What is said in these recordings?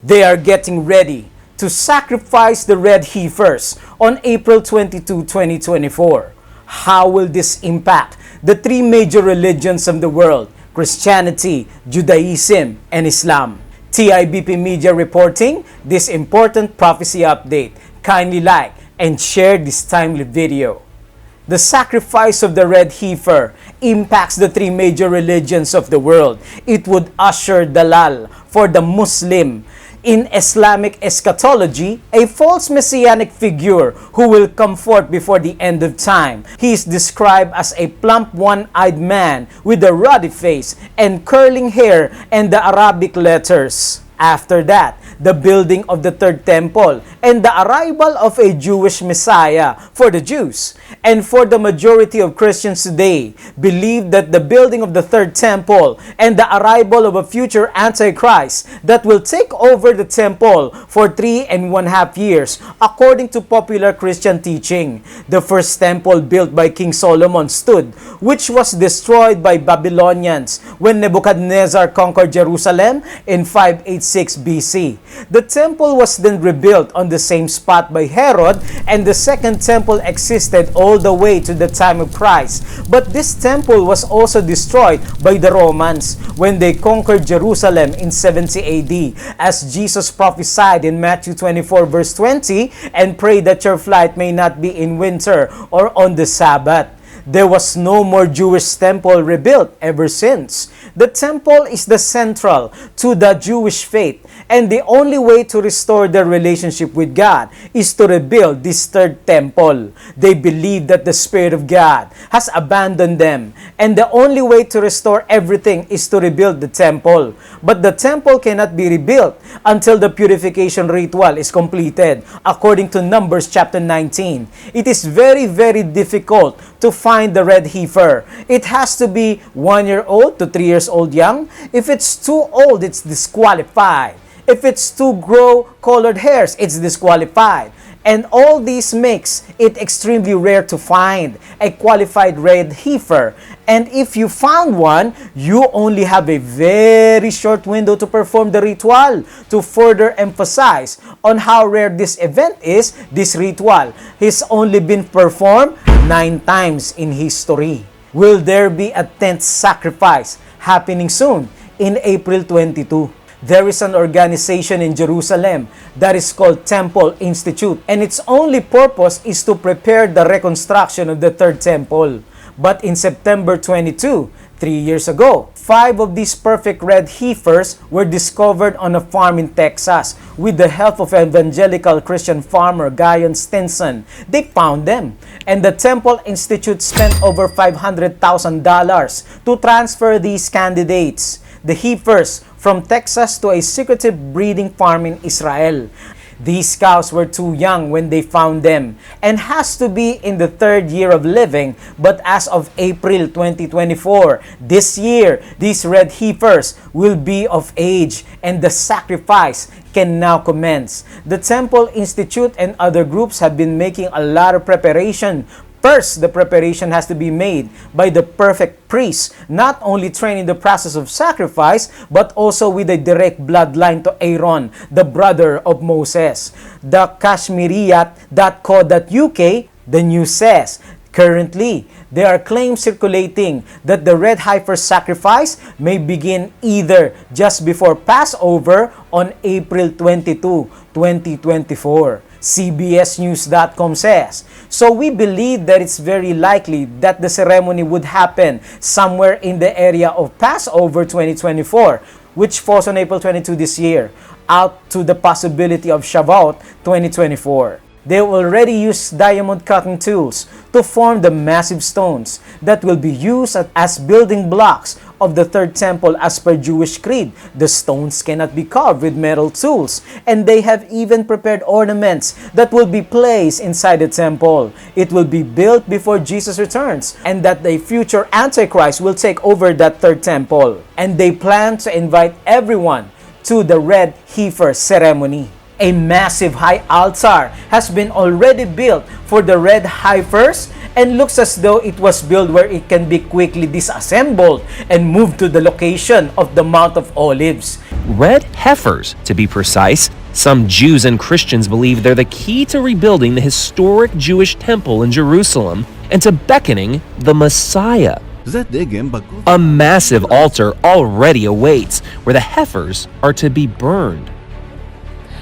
They are getting ready to sacrifice the red heifers on April 22, 2024. How will this impact the three major religions of the world: Christianity, Judaism, and Islam? TIBP Media reporting this important prophecy update. Kindly like and share this timely video. The sacrifice of the red heifer impacts the three major religions of the world. It would usher dalal for the Muslim. In Islamic eschatology, a false messianic figure who will come forth before the end of time. He is described as a plump one-eyed man with a ruddy face and curling hair and the Arabic letters. After that, the building of the third temple and the arrival of a Jewish Messiah for the Jews. And for the majority of Christians today, believe that the building of the third temple and the arrival of a future Antichrist that will take over the temple for 3.5 years, according to popular Christian teaching. The first temple built by King Solomon stood, which was destroyed by Babylonians when Nebuchadnezzar conquered Jerusalem in 586 BC. The temple was then rebuilt on the same spot by Herod, and the second temple existed all the way to the time of Christ. But this temple was also destroyed by the Romans when they conquered Jerusalem in 70 AD, as Jesus prophesied in Matthew 24 verse 20, and pray that your flight may not be in winter or on the Sabbath. There was no more Jewish temple rebuilt ever since. The temple is the central to the Jewish faith, and the only way to restore their relationship with God is to rebuild this third temple. They believe that the Spirit of God has abandoned them, and the only way to restore everything is to rebuild the temple. But the temple cannot be rebuilt until the purification ritual is completed, according to Numbers chapter 19. It is very, very difficult to find the red heifer. It has to be 1 year old to 3 years old young. If it's too old, it's disqualified. If it's too grow colored hairs, it's disqualified. And all these makes it extremely rare to find a qualified red heifer. And if you found one, you only have a very short window to perform the ritual. To further emphasize on how rare this event is, this ritual has only been performed 9 times in history. Will there be a 10th sacrifice happening soon in April 22? There is an organization in Jerusalem that is called Temple Institute, and its only purpose is to prepare the reconstruction of the third temple. But in September 22, 3 years ago, 5 of these perfect red heifers were discovered on a farm in Texas with the help of evangelical Christian farmer Guyon Stinson. They found them, and the Temple Institute spent over $500,000 to transfer these candidates, the heifers, from Texas to a secretive breeding farm in Israel. These cows were too young when they found them and has to be in the 3rd year of living. But as of April 2024, this year, these red heifers will be of age and the sacrifice can now commence. The Temple Institute and other groups have been making a lot of preparation. First, the preparation has to be made by the perfect priest, not only trained in the process of sacrifice, but also with a direct bloodline to Aaron, the brother of Moses. The Kashmiriyat.co.uk, the news says, currently, there are claims circulating that the red heifer sacrifice may begin either just before Passover on April 22, 2024. CBSnews.com says, so we believe that it's very likely that the ceremony would happen somewhere in the area of Passover 2024, which falls on April 22 this year, out to the possibility of Shavuot 2024. They will already use diamond cutting tools to form the massive stones that will be used as building blocks of the third temple as per Jewish creed. The stones cannot be carved with metal tools, and they have even prepared ornaments that will be placed inside the temple. It will be built before Jesus returns, and that the future Antichrist will take over that third temple. And they plan to invite everyone to the red heifer ceremony. A massive high altar has been already built for the red heifers and looks as though it was built where it can be quickly disassembled and moved to the location of the Mount of Olives. red heifers, to be precise. Some Jews and Christians believe they're the key to rebuilding the historic Jewish temple in Jerusalem and to beckoning the Messiah. A massive altar already awaits, where the heifers are to be burned.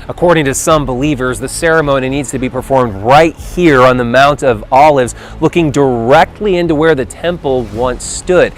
According to some believers, the ceremony needs to be performed right here on the Mount of Olives, looking directly into where the temple once stood.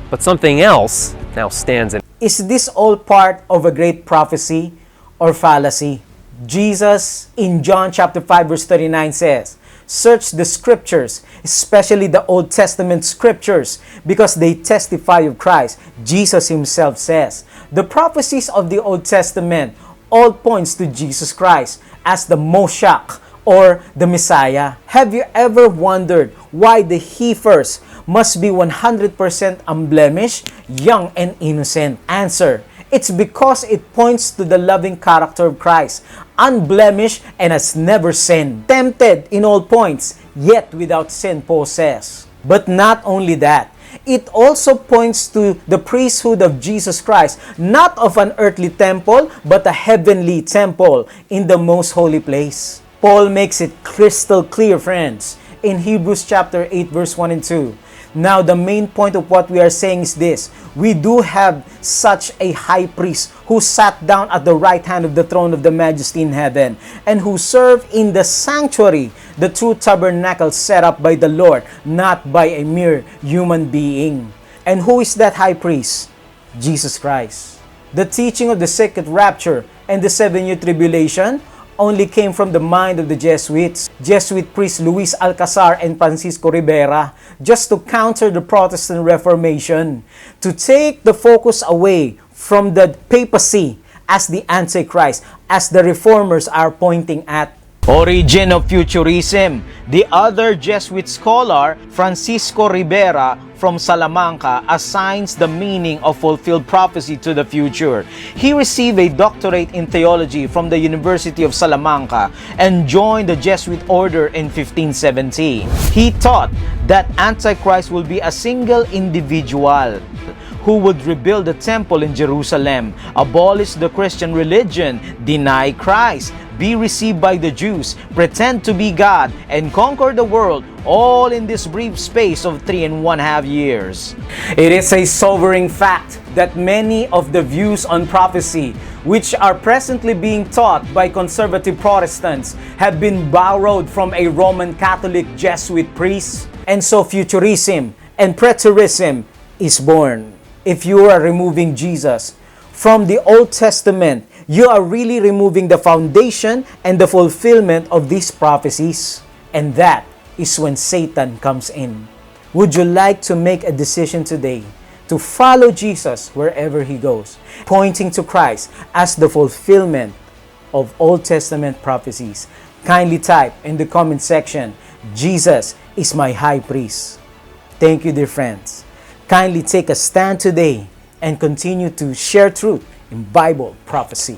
But something else now stands in. Is this all part of a great prophecy or fallacy? Jesus in John chapter 5 verse 39 says, "Search the scriptures, especially the Old Testament scriptures, because they testify of Christ." Jesus himself says, the prophecies of the Old Testament all points to Jesus Christ as the Moshiach or the Messiah. Have you ever wondered why the heifers must be 100% unblemished, young, and innocent? Answer: it's because it points to the loving character of Christ, unblemished and has never sinned, tempted in all points, yet without sin, Paul says. But not only that, it also points to the priesthood of Jesus Christ, not of an earthly temple, but a heavenly temple in the most holy place. Paul makes it crystal clear, friends, in Hebrews chapter 8, verse 1 and 2. Now, the main point of what we are saying is this: we do have such a high priest who sat down at the right hand of the throne of the majesty in heaven, and who served in the sanctuary, the true tabernacle set up by the Lord, not by a mere human being. And who is that high priest? Jesus Christ. The teaching of the second rapture and the 7-year tribulation only came from the mind of the Jesuits, Jesuit priests Luis Alcazar and Francisco Rivera, just to counter the Protestant Reformation, to take the focus away from the papacy as the Antichrist, as the reformers are pointing at. Origin of Futurism. The other Jesuit scholar, Francisco Rivera from Salamanca, assigns the meaning of fulfilled prophecy to the future. He received a doctorate in theology from the University of Salamanca and joined the Jesuit order in 1570. He taught that Antichrist will be a single individual who would rebuild the temple in Jerusalem, abolish the Christian religion, deny Christ, be received by the Jews, pretend to be God, and conquer the world, all in this brief space of 3.5 years. It is a sobering fact that many of the views on prophecy, which are presently being taught by conservative Protestants, have been borrowed from a Roman Catholic Jesuit priest. And so futurism and preterism is born. If you are removing Jesus from the Old Testament, you are really removing the foundation and the fulfillment of these prophecies. And that is when Satan comes in. Would you like to make a decision today to follow Jesus wherever he goes, pointing to Christ as the fulfillment of Old Testament prophecies? Kindly type in the comment section, "Jesus is my high priest." Thank you, dear friends. Kindly take a stand today and continue to share truth in Bible prophecy.